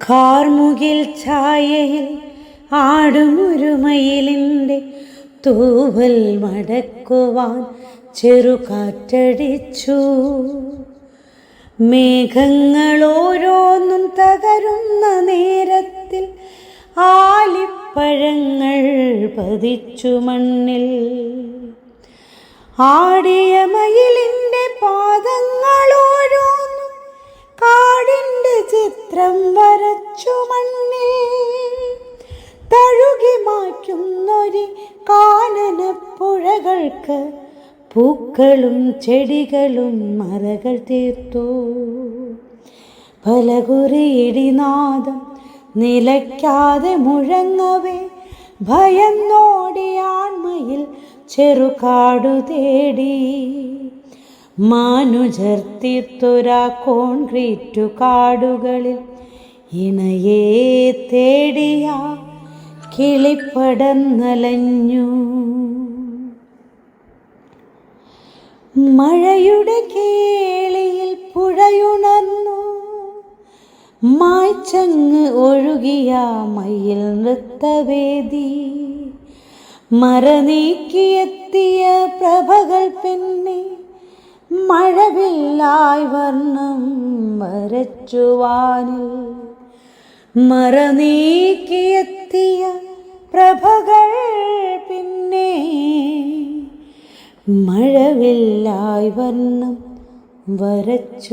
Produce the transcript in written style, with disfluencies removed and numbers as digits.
കാർമുകിൽ ഛായയിൽ ആടുമൊരു മയിലിൻ്റെ തൂവൽ മടക്കുവാൻ ചെറുകാറ്റടിച്ചു. മേഘങ്ങളോരോന്നും തകരുന്ന നേരത്തിൽ ആലിപ്പഴങ്ങൾ പതിച്ചു മണ്ണിൽ. ആടിയ മയിലിൻ്റെ പാദങ്ങളോരോന്നും കാടിൻ്റെ ചിത്രം വരച്ചു മണ്ണിൽ. തഴുകി മായ്ക്കുന്നൊരു കാനനപ്പുഴകൾക്ക് പൂക്കളും ചെടികളും മറകൾ തീർത്തു. പലകുറിയിടിനാദം നിലയ്ക്കാതെ മുഴങ്ങവേ ഭയന്നോടിയാൺമയിൽ ചെറുകാടു തേടി. മാനുജർ തീർത്തൊരാ കോൺക്രീറ്റു കാടുകളിൽ ഇണയെ തേടിയ കിളിപ്പടന്നലഞ്ഞു. മഴയുടെ കേളിയിൽ പുഴയുണർന്നു. മായ്ച്ചങ്ങ് ഒഴുകിയ മയിൽ നൃത്തവേദി. മറനീക്കിയെത്തിയ പ്രഭകൾ പിന്നെ മഴവില്ലായി വർണ്ണം വരച്ചുവാനിൽ. മറനീക്കിയെത്തിയ പ്രഭകൾ പിന്നെ മഴവില്ലായി വർണ്ണം വരച്ചുവാനിൽ.